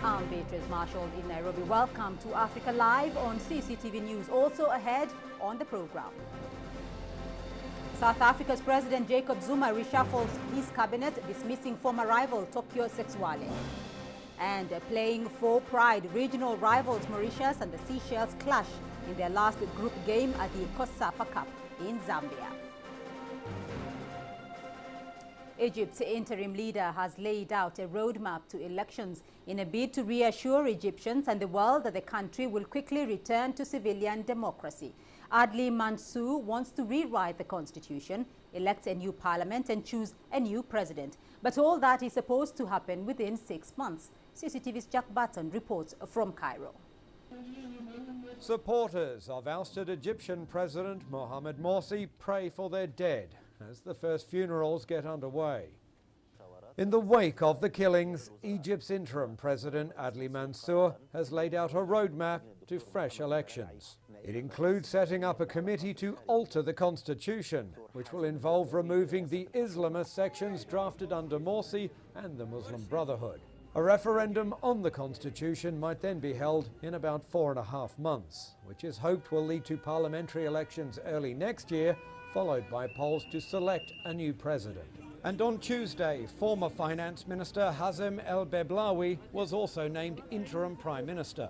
I'm Beatrice Marshall in Nairobi. Welcome to Africa Live on CCTV News. Also ahead on the program. South Africa's President Jacob Zuma reshuffles his cabinet, dismissing former rival Tokyo Sexwale. And playing for pride, regional rivals Mauritius and the Seychelles clash in their last group game at the COSAFA Cup in Zambia. Egypt's interim leader has laid out a roadmap to elections in a bid to reassure Egyptians and the world that the country will quickly return to civilian democracy. Adli Mansour wants to rewrite the constitution, elect a new parliament and choose a new president. But all that is supposed to happen within 6 months. CCTV's Jack Button reports from Cairo. Supporters of ousted Egyptian President Mohamed Morsi pray for their dead as the first funerals get underway. In the wake of the killings, Egypt's interim president Adli Mansour has laid out a roadmap to fresh elections. It includes setting up a committee to alter the constitution, which will involve removing the Islamist sections drafted under Morsi and the Muslim Brotherhood. A referendum on the constitution might then be held in about 4.5 months, which is hoped will lead to parliamentary elections early next year, followed by polls to select a new president. And on Tuesday, former Finance Minister Hazem El-Beblawi was also named interim Prime Minister.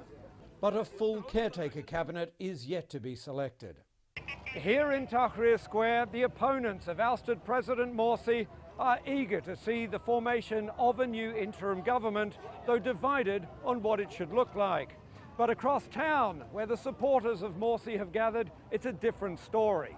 But a full caretaker cabinet is yet to be selected. Here in Tahrir Square, the opponents of ousted President Morsi are eager to see the formation of a new interim government, though divided on what it should look like. But across town, where the supporters of Morsi have gathered, it's a different story.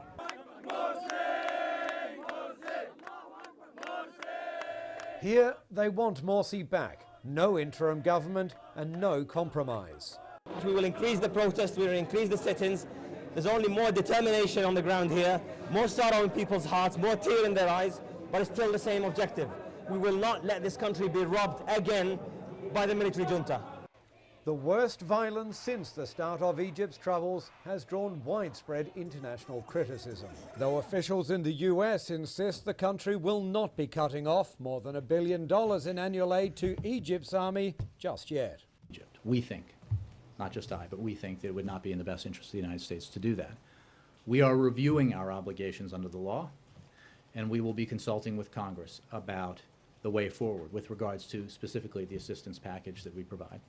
Here, they want Morsi back. No interim government and no compromise. We will increase the protests, we will increase the sit-ins. There's only more determination on the ground here, more sorrow in people's hearts, more tear in their eyes, but it's still the same objective. We will not let this country be robbed again by the military junta. The worst violence since the start of Egypt's troubles has drawn widespread international criticism, though officials in the US insist the country will not be cutting off more than $1 billion in annual aid to Egypt's army just yet. Egypt, we think, not just I, but we think that it would not be in the best interest of the United States to do that. We are reviewing our obligations under the law, and we will be consulting with Congress about the way forward with regards to specifically the assistance package that we provide.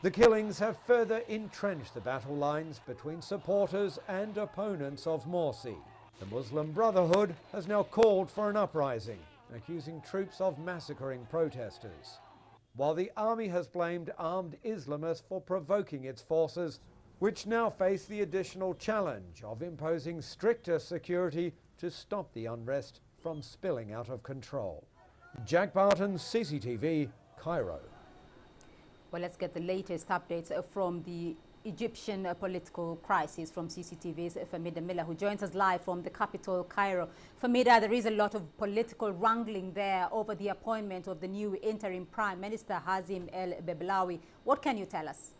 The killings have further entrenched the battle lines between supporters and opponents of Morsi. The Muslim Brotherhood has now called for an uprising, accusing troops of massacring protesters, while the army has blamed armed Islamists for provoking its forces, which now face the additional challenge of imposing stricter security to stop the unrest from spilling out of control. Jack Barton, CCTV, Cairo. Well, let's get the latest updates from the Egyptian political crisis from CCTV's Famida Miller, who joins us live from the capital, Cairo. Famida, there is a lot of political wrangling there over the appointment of the new interim Prime Minister, Hazem El-Beblawi. What can you tell us?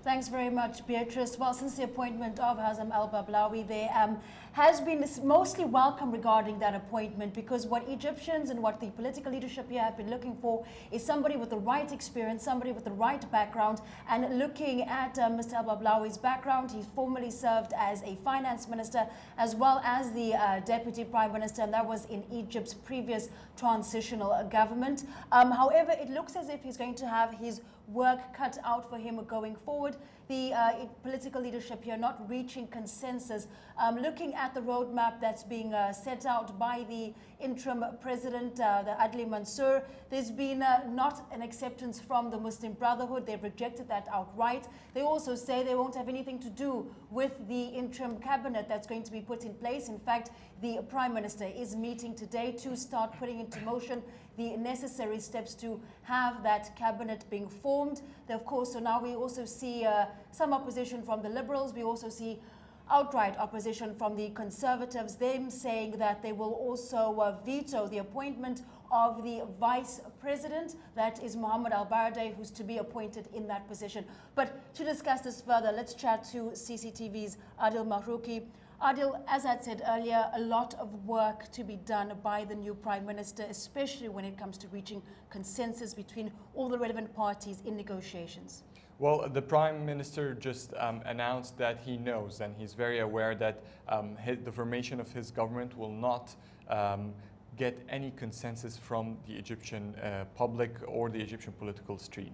Thanks very much, Beatrice. Well, since the appointment of Hazem El-Beblawi, there has been mostly welcome regarding that appointment, because what Egyptians and what the political leadership here have been looking for is somebody with the right experience, somebody with the right background. And looking at Mr. El-Beblawi's background, he formerly served as a finance minister as well as the deputy prime minister, and that was in Egypt's previous transitional government. However, it looks as if he's going to have his work cut out for him going forward. The political leadership here not reaching consensus. Looking at the roadmap that's being set out by the interim president, the Adli Mansour, there's been not an acceptance from the Muslim Brotherhood. They've rejected that outright. They also say they won't have anything to do with the interim cabinet that's going to be put in place. In fact, the Prime Minister is meeting today to start putting into motion the necessary steps to have that cabinet being formed. Of course, so now we also see some opposition from the Liberals. We also see outright opposition from the Conservatives, them saying that they will also veto the appointment of the Vice President, that is Mohamed Al-Baradei, who's to be appointed in that position. But to discuss this further, let's chat to CCTV's Adil Mahrouki. Adil, as I said earlier, a lot of work to be done by the new Prime Minister, especially when it comes to reaching consensus between all the relevant parties in negotiations. Well, the Prime Minister just announced that he knows and he's very aware that the formation of his government will not get any consensus from the Egyptian public or the Egyptian political stream.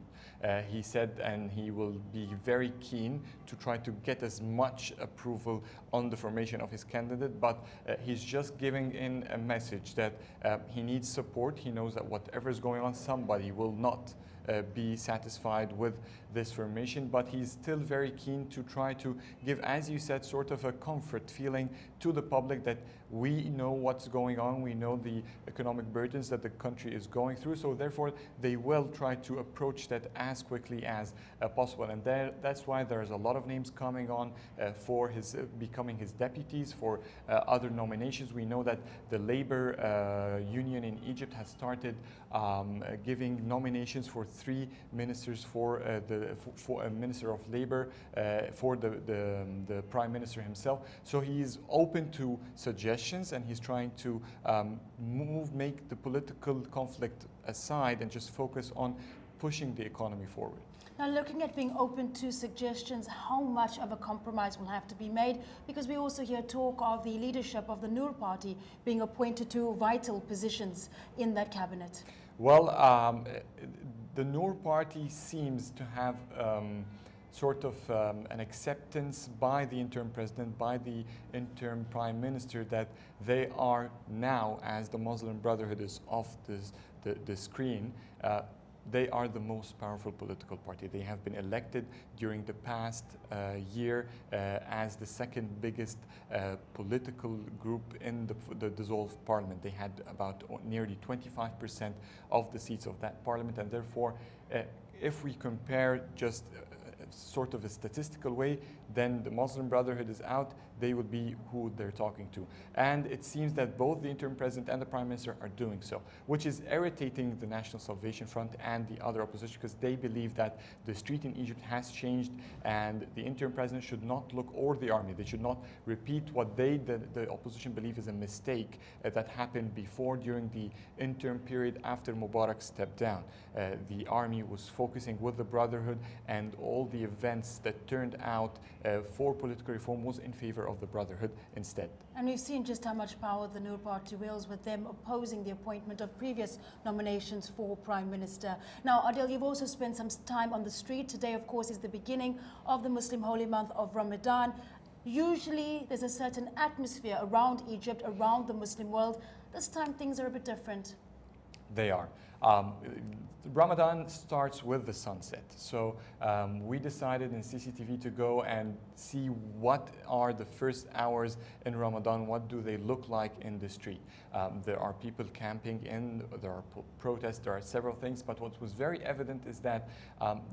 He said, and he will be very keen to try to get as much approval on the formation of his candidate, but he's just giving in a message that he needs support. He knows that whatever is going on, somebody will not be satisfied with this formation, but he's still very keen to try to give, as you said, sort of a comfort feeling to the public that we know what's going on, we know the economic burdens that the country is going through, so therefore they will try to approach that as quickly as possible. And that's why there's a lot of names coming on for his becoming his deputies, for other nominations. We know that the labor union in Egypt has started giving nominations for 3 ministers for a Minister of Labor, for the Prime Minister himself. So he's open to suggestions and he's trying to make the political conflict aside and just focus on pushing the economy forward. Now, looking at being open to suggestions, how much of a compromise will have to be made? Because we also hear talk of the leadership of the Nur Party being appointed to vital positions in that cabinet. Well, the Nur Party seems to have sort of an acceptance by the interim president, by the interim prime minister, that they are now, as the Muslim Brotherhood is off the screen, they are the most powerful political party. They have been elected during the past year as the second biggest political group in the dissolved parliament. They had about nearly 25% of the seats of that parliament, and therefore, if we compare just sort of a statistical way, then the Muslim Brotherhood is out, they will be who they're talking to. And it seems that both the interim president and the prime minister are doing so, which is irritating the National Salvation Front and the other opposition, because they believe that the street in Egypt has changed and the interim president should not look, or the army, they should not repeat what the opposition believe is a mistake that happened before, during the interim period after Mubarak stepped down. The army was focusing with the Brotherhood, and all the events that turned out for political reform was in favor of the Brotherhood instead. And we've seen just how much power the Nur Party wields, with them opposing the appointment of previous nominations for Prime Minister. Now, Adil, you've also spent some time on the street. Today, of course, is the beginning of the Muslim holy month of Ramadan. Usually, there's a certain atmosphere around Egypt, around the Muslim world. This time, things are a bit different. They are. Ramadan starts with the sunset. So we decided in CCTV to go and see what are the first hours in Ramadan, what do they look like in the street. There are people camping in, there are protests, there are several things, but what was very evident is that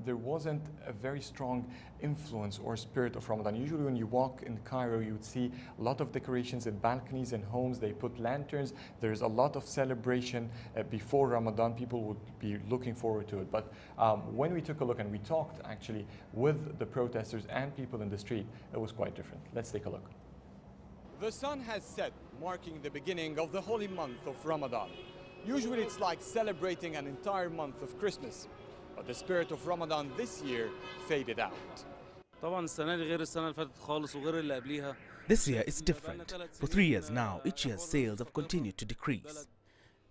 there wasn't a very strong influence or spirit of Ramadan. Usually when you walk in Cairo, you would see a lot of decorations in balconies and homes, they put lanterns, there's a lot of celebration before Ramadan. People would be looking forward to it. But when we took a look and we talked actually with the protesters and people in the street, it was quite different. Let's take a look. The sun has set, marking the beginning of the holy month of Ramadan. Usually it's like celebrating an entire month of Christmas, but the spirit of Ramadan this year faded out. This year is different. For 3 years now, each year's sales have continued to decrease.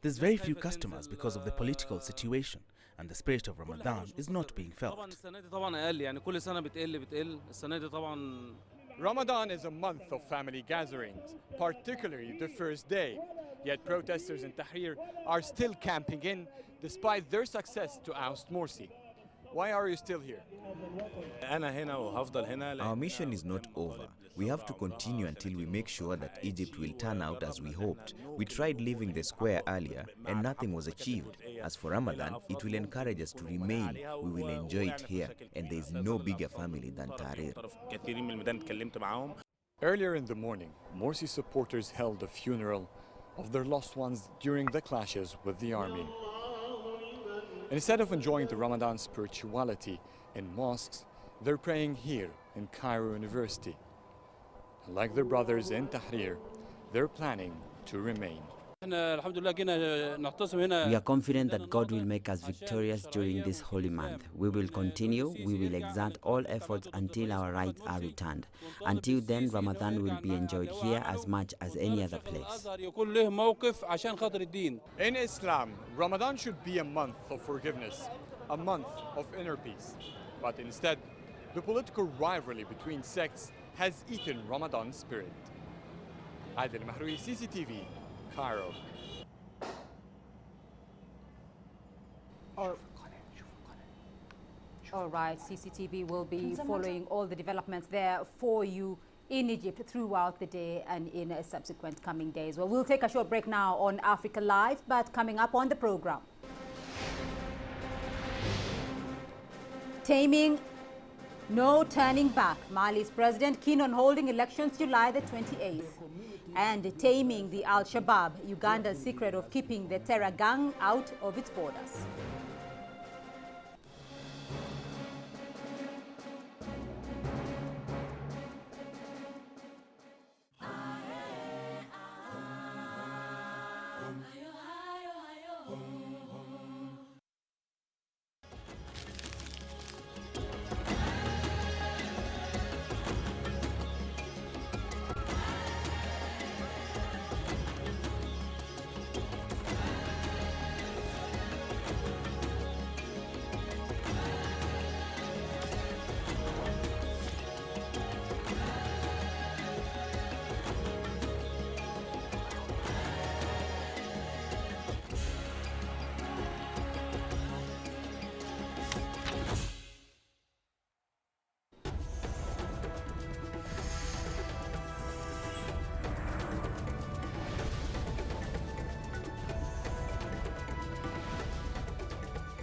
There's very few customers because of the political situation, and the spirit of Ramadan is not being felt. Ramadan is a month of family gatherings, particularly the first day. Yet protesters in Tahrir are still camping in, despite their success to oust Morsi. Why are you still here? Our mission is not over. We have to continue until we make sure that Egypt will turn out as we hoped. We tried leaving the square earlier and nothing was achieved. As for Ramadan, it will encourage us to remain. We will enjoy it here, and there is no bigger family than Tahrir. Earlier in the morning, Morsi supporters held a funeral of their lost ones during the clashes with the army. Instead of enjoying the Ramadan spirituality in mosques, they're praying here in Cairo University. Like their brothers in Tahrir, they're planning to remain. We are confident that God will make us victorious during this holy month. We will continue, we will exert all efforts until our rights are returned. Until then, Ramadan will be enjoyed here as much as any other place. In Islam, Ramadan should be a month of forgiveness, a month of inner peace. But instead, the political rivalry between sects has eaten Ramadan's spirit. Adil Mahroui, CCTV, Cairo. All right, CCTV will be following all the developments there for you in Egypt throughout the day and in subsequent coming days. Well, we'll take a short break now on Africa Live, but coming up on the program. Taming, no turning back. Mali's president keen on holding elections July the 28th. And taming the Al-Shabaab, Uganda's secret of keeping the terror gang out of its borders.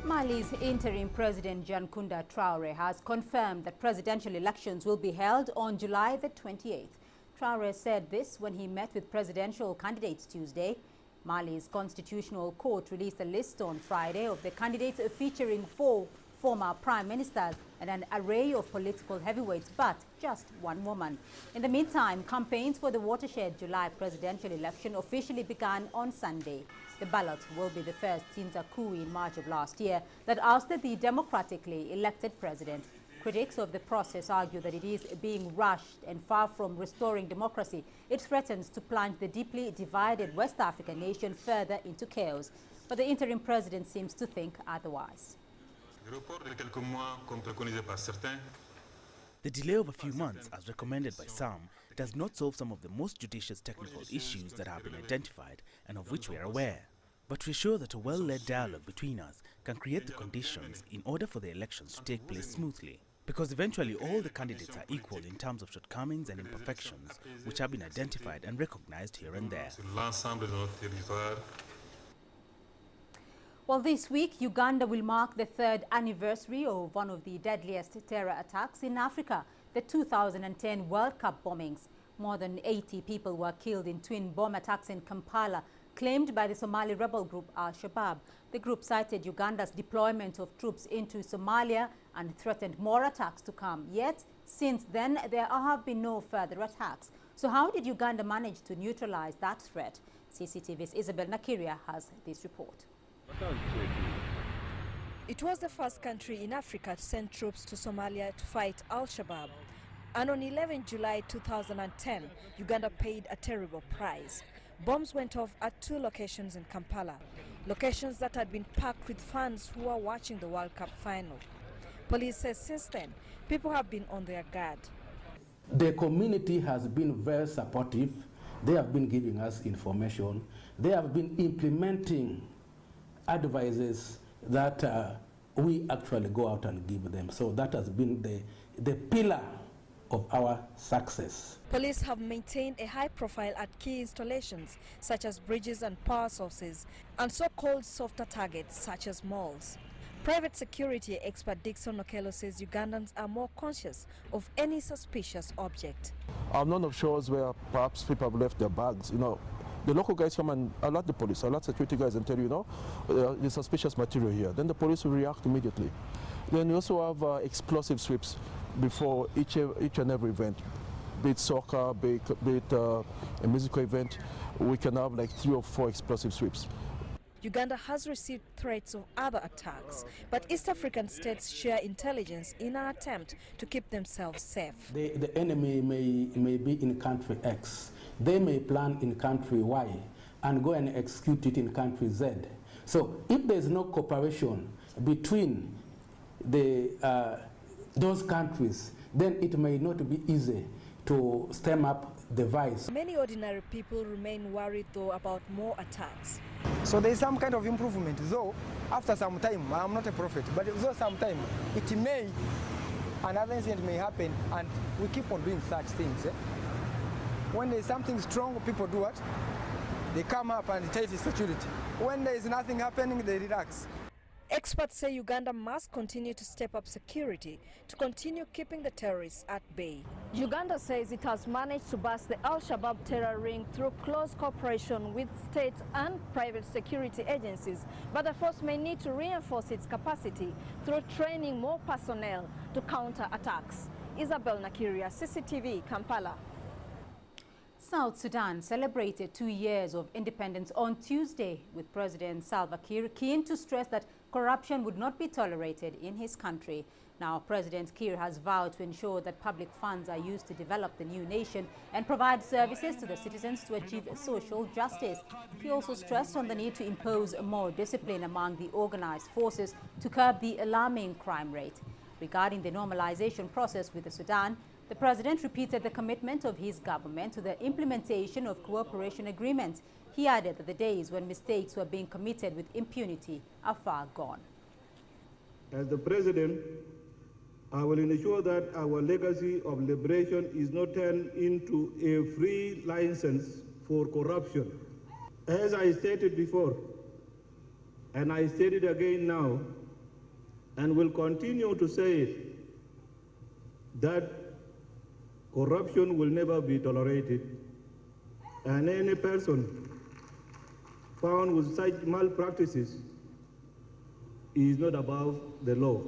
Mali's interim president Jankunda Traore has confirmed that presidential elections will be held on July the 28th. Traore said this when he met with presidential candidates Tuesday. Mali's constitutional court released a list on Friday of the candidates featuring 4 former prime ministers and an array of political heavyweights, but just one woman. In the meantime, campaigns for the watershed July presidential election officially began on Sunday. The ballot will be the first since a coup in March of last year that ousted the democratically elected president. Critics of the process argue that it is being rushed and far from restoring democracy. It threatens to plunge the deeply divided West African nation further into chaos. But the interim president seems to think otherwise. The delay of a few months, as recommended by some, does not solve some of the most judicious technical issues that have been identified and of which we are aware. But we're sure that a well-led dialogue between us can create the conditions in order for the elections to take place smoothly. Because eventually all the candidates are equal in terms of shortcomings and imperfections which have been identified and recognized here and there. Well, this week, Uganda will mark the 3rd anniversary of one of the deadliest terror attacks in Africa, the 2010 World Cup bombings. More than 80 people were killed in twin bomb attacks in Kampala, claimed by the Somali rebel group Al-Shabaab. The group cited Uganda's deployment of troops into Somalia and threatened more attacks to come. Yet, since then, there have been no further attacks. So how did Uganda manage to neutralize that threat? CCTV's Isabel Nakiria has this report. It was the first country in Africa to send troops to Somalia to fight Al-Shabaab. And on 11 July 2010, Uganda paid a terrible price. Bombs went off at 2 locations in Kampala, locations that had been packed with fans who were watching the World Cup final. Police says since then, people have been on their guard. The community has been very supportive. They have been giving us information. They have been implementing advices that we actually go out and give them. So that has been the pillar of our success. Police have maintained a high profile at key installations such as bridges and power sources and so-called softer targets such as malls. Private security expert Dixon Okello says Ugandans are more conscious of any suspicious object. None of shows where perhaps people have left their bags, the local guys come and alert the police, alert security guys and tell you, there's suspicious material here. Then the police will react immediately. Then you also have explosive sweeps before each and every event. be it soccer, be it a musical event, we can have like 3 or 4 explosive sweeps. Uganda has received threats of other attacks, but East African states share intelligence in an attempt to keep themselves safe. The enemy may be in country X. They may plan in country Y and go and execute it in country Z. So if there's no cooperation between those countries, then it may not be easy to stem up the vice. Many ordinary people remain worried though about more attacks. So there is some kind of improvement, though after some time, I'm not a prophet, but though sometime it may, another incident may happen, and we keep on doing such things. When there is something strong, people do what? They come up and tight security. When there is nothing happening, they relax. Experts say Uganda must continue to step up security to continue keeping the terrorists at bay. Uganda says it has managed to bust the Al-Shabaab terror ring through close cooperation with state and private security agencies, but the force may need to reinforce its capacity through training more personnel to counter attacks. Isabel Nakiria, CCTV, Kampala. South Sudan celebrated 2 years of independence on Tuesday, with President Salva Kiir keen to stress that corruption would not be tolerated in his country. Now, President Kiir has vowed to ensure that public funds are used to develop the new nation and provide services to the citizens to achieve social justice. He also stressed on the need to impose more discipline among the organized forces to curb the alarming crime rate. Regarding the normalization process with the Sudan, the president repeated the commitment of his government to the implementation of cooperation agreements. He added that the days when mistakes were being committed with impunity are far gone. As the president, I will ensure that our legacy of liberation is not turned into a free license for corruption. As I stated before, and I state it again now, and will continue to say it, that corruption will never be tolerated, and any person found with such malpractices is not above the law.